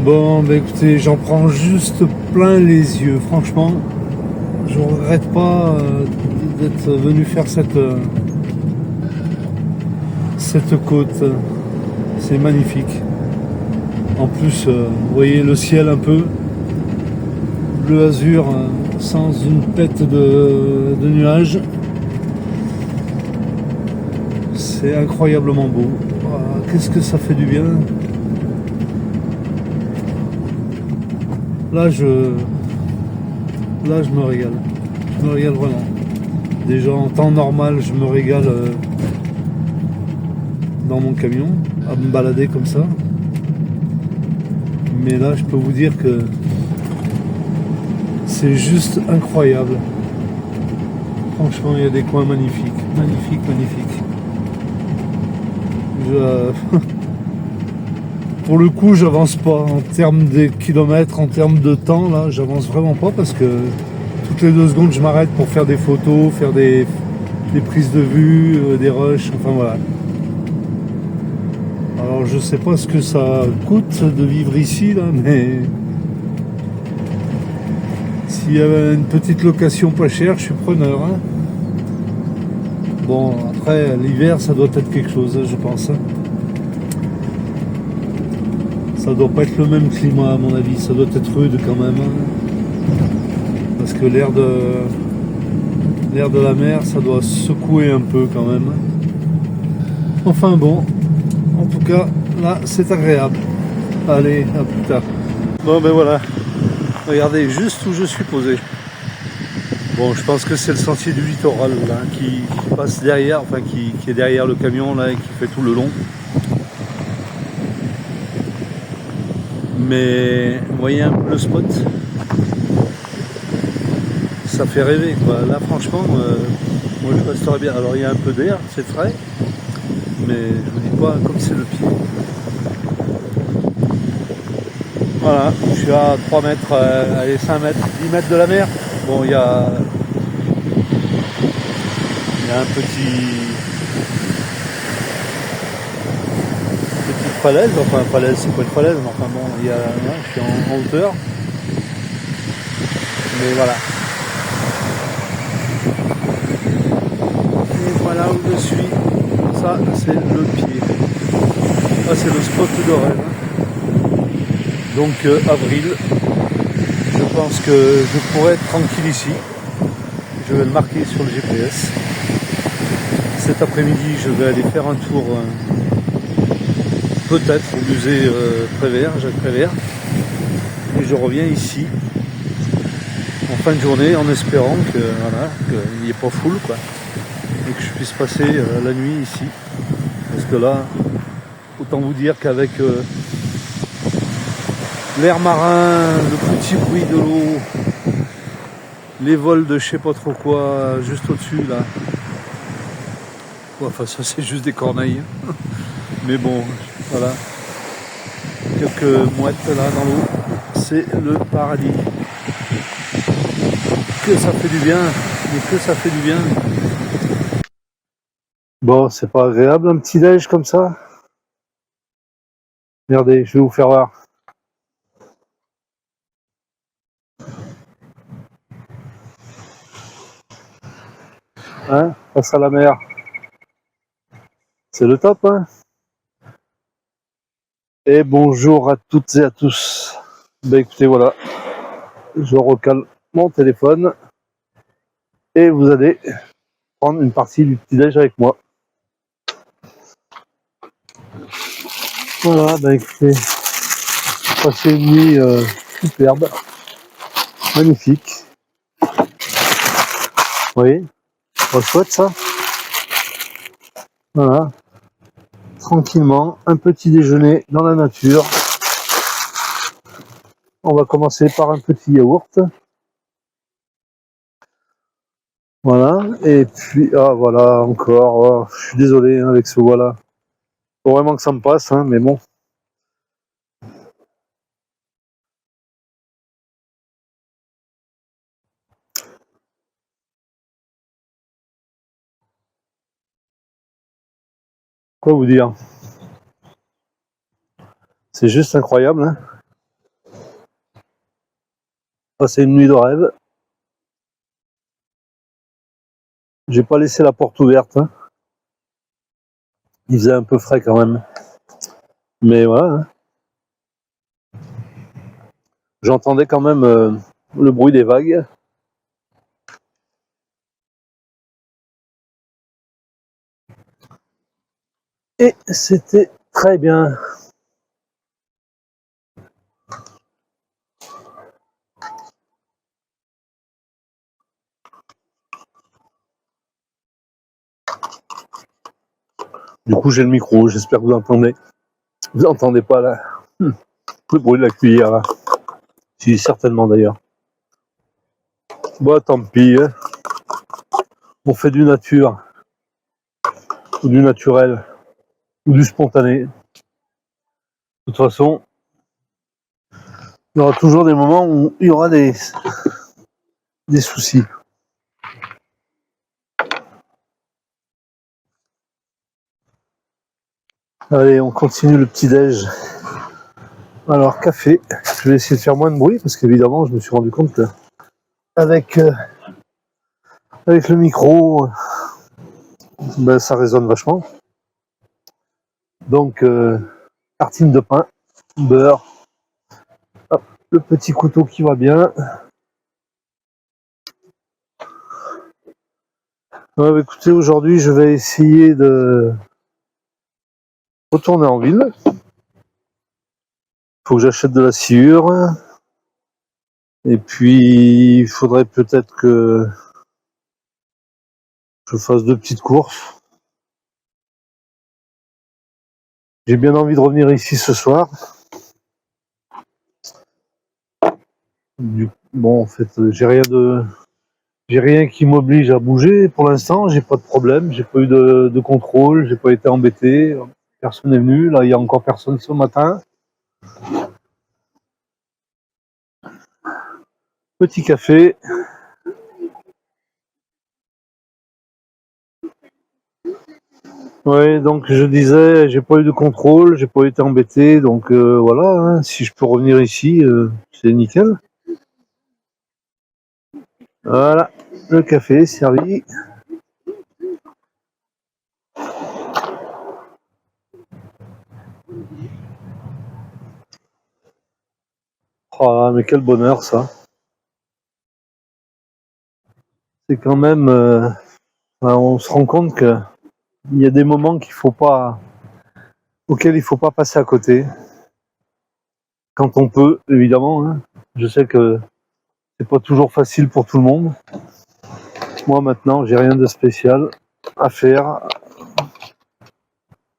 Bon, bah écoutez, j'en prends juste plein les yeux. Franchement, je regrette pas d'être venu faire cette côte. C'est magnifique. En plus, vous voyez le ciel un peu bleu azur, sans une pète de nuages. C'est incroyablement beau. Ah, qu'est-ce que ça fait du bien. Là, là, je me régale. Je me régale vraiment. Déjà en temps normal, je me régale dans mon camion, à me balader comme ça. Mais là, je peux vous dire que c'est juste incroyable. Franchement, il y a des coins magnifiques. Magnifiques, magnifiques. Pour le coup, j'avance pas. En termes de kilomètres, en termes de temps, là, j'avance vraiment pas parce que toutes les 2 secondes, je m'arrête pour faire des photos, faire des prises de vue, des rushs, enfin voilà. Alors je sais pas ce que ça coûte de vivre ici là, mais s'il y avait une petite location pas chère, je suis preneur. Hein. Bon, après l'hiver ça doit être quelque chose, je pense. Hein. Ça doit pas être le même climat à mon avis, ça doit être rude quand même. Hein. Parce que l'air de la mer, ça doit secouer un peu quand même. Enfin bon, en tout cas, là c'est agréable. Allez, à plus tard. Bon ben voilà, regardez juste où je suis posé. Bon, je pense que c'est le sentier du littoral là, qui passe derrière, enfin qui est derrière le camion là et qui fait tout le long. Mais vous voyez un peu le spot, ça fait rêver quoi. Là franchement, moi je resterais bien. Alors il y a un peu d'air, c'est frais, mais je vous dis pas comme c'est le pied. Voilà, je suis à 3 mètres, allez 5 mètres, 10 mètres de la mer. Bon, il y a un petite falaise, enfin falaise, c'est pas une falaise, mais enfin bon, il y a, là, je suis en hauteur, mais voilà. Et voilà où je suis, ça c'est le pied, ça c'est le spot de rêve. Donc avril, je pense que je pourrais être tranquille ici, je vais le marquer sur le GPS. Cet après-midi, je vais aller faire un tour peut-être au musée Prévert, Jacques Prévert, et je reviens ici en fin de journée en espérant que voilà, qu'il n'y ait pas foule quoi, et que je puisse passer la nuit ici. Parce que là, autant vous dire qu'avec l'air marin, le petit bruit de l'eau, les vols de je sais pas trop quoi, juste au-dessus là. Enfin ça c'est juste des corneilles. Mais bon, voilà. Quelques mouettes là dans l'eau. C'est le paradis. Que ça fait du bien, mais que ça fait du bien. Bon, c'est pas agréable un petit déj comme ça. Regardez, je vais vous faire voir. Hein, face à la mer. C'est le top, hein. Et bonjour à toutes et à tous. Ben écoutez, voilà. Je recale mon téléphone. Et vous allez prendre une partie du petit déj avec moi. Voilà, ben écoutez. Passez une nuit superbe. Magnifique. Vous voyez, pas chouette ça. Voilà, tranquillement, un petit déjeuner dans la nature. On va commencer par un petit yaourt. Voilà, et puis, ah voilà, encore, oh, je suis désolé hein, avec ce voilà. Faut vraiment que ça me passe, hein, mais bon. Quoi vous dire? C'est juste incroyable, hein. Passer une nuit de rêve. J'ai pas laissé la porte ouverte. Hein. Il faisait un peu frais quand même. Mais voilà. Hein. J'entendais quand même le bruit des vagues. Et c'était très bien. Du coup, j'ai le micro. J'espère que vous entendez. Vous entendez pas là le bruit de la cuillère là. Si, certainement d'ailleurs. Bon, tant pis. Hein. On fait du nature. Ou du naturel. Ou du spontané. De toute façon, il y aura toujours des moments où il y aura des soucis. Allez, on continue le petit-déj. Alors, café. Je vais essayer de faire moins de bruit parce qu'évidemment, je me suis rendu compte que avec le micro, ben, ça résonne vachement. Donc, tartine de pain, beurre, hop, le petit couteau qui va bien. Écoutez, aujourd'hui, je vais essayer de retourner en ville. Il faut que j'achète de la sciure. Et puis, il faudrait peut-être que je fasse 2 petites courses. J'ai bien envie de revenir ici ce soir. Bon, en fait, j'ai rien qui m'oblige à bouger pour l'instant. J'ai pas de problème, j'ai pas eu de contrôle, j'ai pas été embêté. Personne n'est venu. Là, il y a encore personne ce matin. Petit café. Ouais, donc je disais, j'ai pas eu de contrôle, j'ai pas été embêté, donc voilà. Hein, si je peux revenir ici, c'est nickel. Voilà, le café est servi. Oh, mais quel bonheur ça. C'est quand même, on se rend compte que il y a des moments auxquels il faut pas passer à côté. Quand on peut, évidemment. Hein. Je sais que c'est pas toujours facile pour tout le monde. Moi maintenant, j'ai rien de spécial à faire.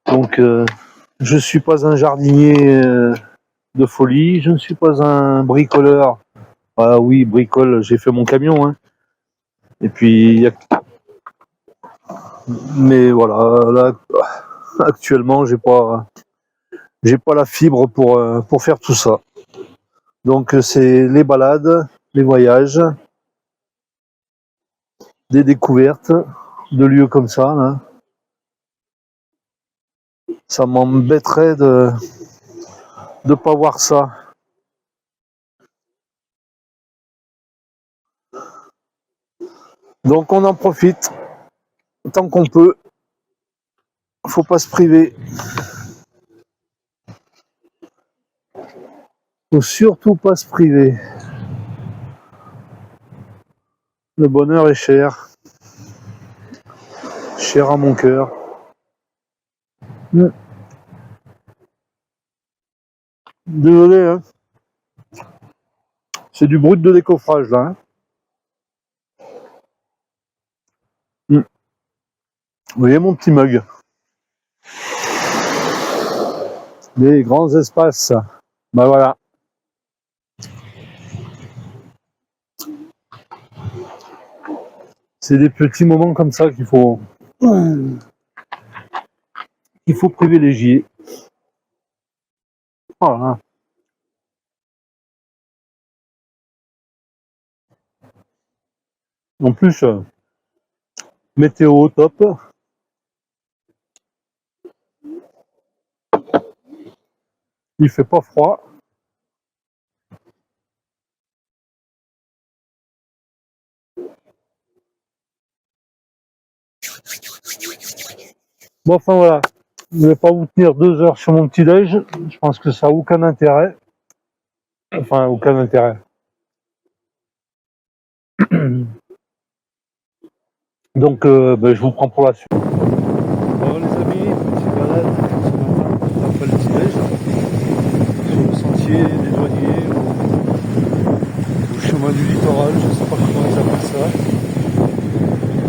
Donc, je suis pas un jardinier de folie. Je ne suis pas un bricoleur. Ah oui, bricole, j'ai fait mon camion. Hein. Et puis, mais voilà, là, actuellement, j'ai pas la fibre pour faire tout ça. Donc, c'est les balades, les voyages, des découvertes de lieux comme ça. Là. Ça m'embêterait de pas voir ça. Donc, on en profite tant qu'on peut. Faut pas se priver. Faut surtout pas se priver. Le bonheur est cher. Cher à mon cœur. Désolé, hein. C'est du brut de décoffrage là. Hein. Vous voyez mon petit mug. Les grands espaces. Bah voilà. C'est des petits moments comme ça qu'il faut privilégier. Voilà. En plus, météo au top. Il fait pas froid. Bon, enfin voilà, je ne vais pas vous tenir 2 heures sur mon petit déj. Je pense que ça n'a aucun intérêt. Enfin, aucun intérêt. Donc, je vous prends pour la suite. Bon, les amis, petite balade ce matin après le petit déj sur le sentier des douaniers au chemin du littoral. Je ne sais pas comment ils appellent ça.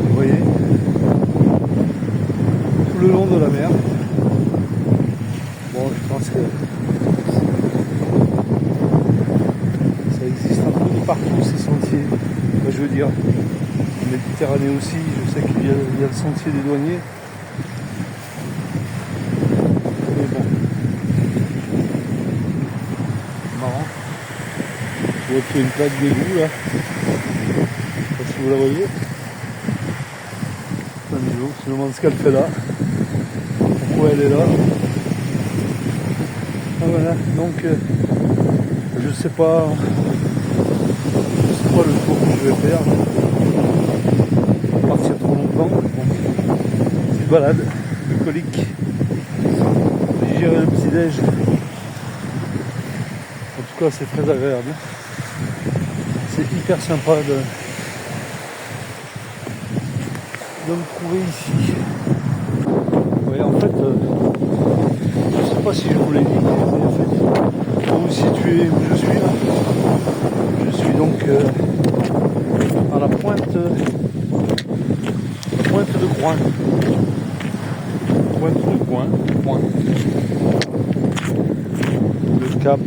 Vous voyez, tout le long de la mer. Bon, je pense que ça existe un peu de partout ces sentiers. Enfin, je veux dire, en Méditerranée aussi, je sais qu'il y a le sentier des douaniers. Mais bon, marrant. Je vois qu'il y a une plaque d'égout là. Je sais pas si vous la voyez. Un niveau, je me demande ce qu'elle fait là. Pourquoi elle est là. Ah, voilà, donc je sais pas le tour que je vais faire. Pas partir trop longtemps. Bon, petite balade bucolique. Digérer le petit déj. En tout cas, c'est très agréable. C'est hyper sympa de me trouver ici. Oui, en fait, je ne sais pas si je vous l'ai dit, mais en fait, pour vous situer où je suis là, je suis donc à la pointe de Groin. Pointe de Groin. Le cap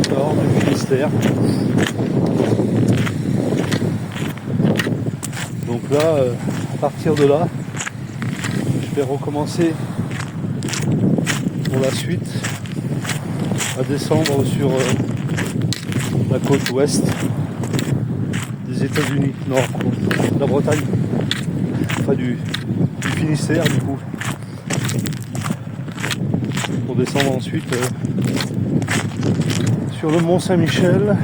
Nord du Finistère. Donc là, à partir de là, je vais recommencer pour la suite à descendre sur la côte ouest des États-Unis, nord, de la Bretagne, enfin du Finistère du coup, pour descendre ensuite sur le Mont Saint-Michel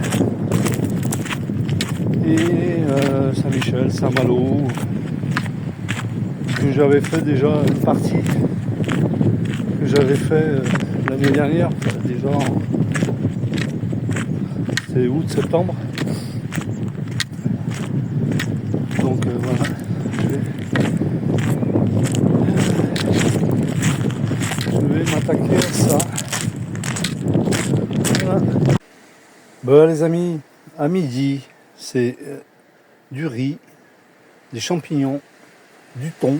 et Saint-Michel, Saint-Malo, que j'avais fait déjà une partie que j'avais fait l'année dernière, déjà c'est août-septembre. Donc voilà, je vais m'attaquer à ça. Voilà. Bon les amis, à midi, c'est du riz, des champignons, du thon,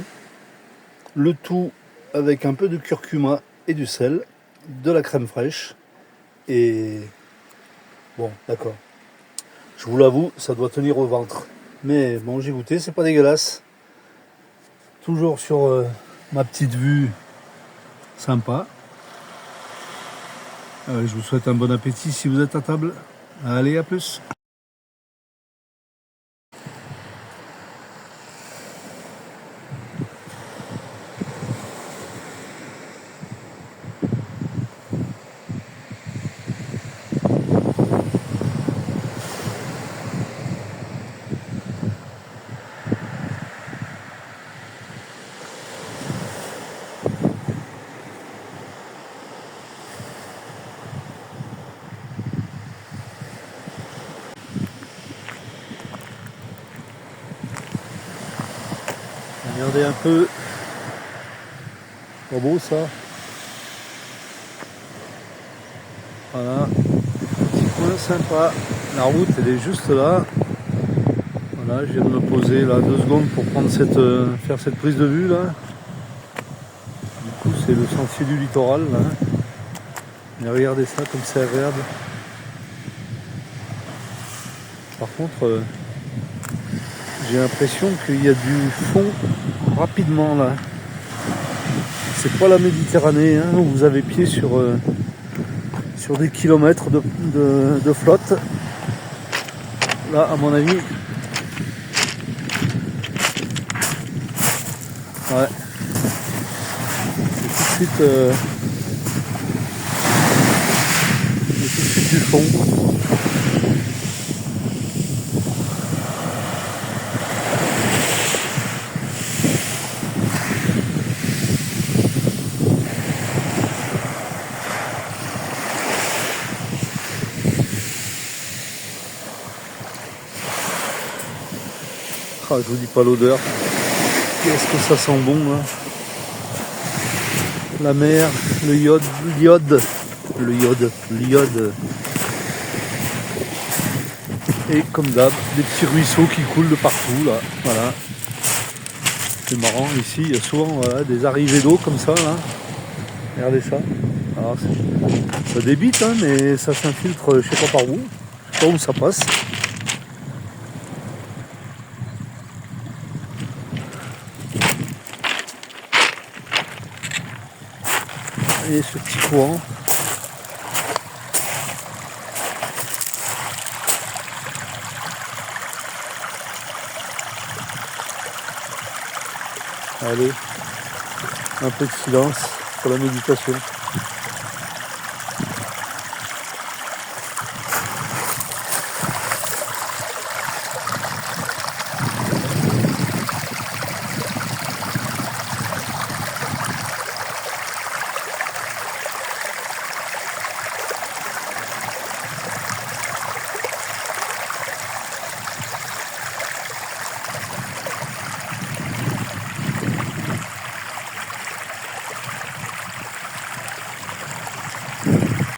le tout avec un peu de curcuma et du sel, de la crème fraîche et bon, d'accord. Je vous l'avoue, ça doit tenir au ventre. Mais bon, j'ai goûté, c'est pas dégueulasse. Toujours sur ma petite vue sympa. Je vous souhaite un bon appétit si vous êtes à table. Allez, à plus. Regardez un peu. Pas beau ça. Voilà. Petit coin sympa. La route elle est juste là. Voilà, je viens de me poser là 2 secondes pour prendre faire cette prise de vue là. Du coup c'est le sentier du littoral là. Mais regardez ça comme c'est agréable. Par contre, j'ai l'impression qu'il y a du fond rapidement là. C'est pas la Méditerranée hein, où vous avez pied sur des kilomètres de flotte. Là, à mon avis, ouais, c'est tout de suite du fond. Ah, je vous dis pas l'odeur. Qu'est-ce que ça sent bon là. La mer, l'iode. Et comme d'hab, des petits ruisseaux qui coulent de partout là. Voilà. C'est marrant, ici il y a souvent des arrivées d'eau comme ça là. Regardez ça. Alors, ça débite hein, mais ça s'infiltre je sais pas par où. Je sais pas où ça passe. Et ce petit courant. Allez, un peu de silence pour la méditation.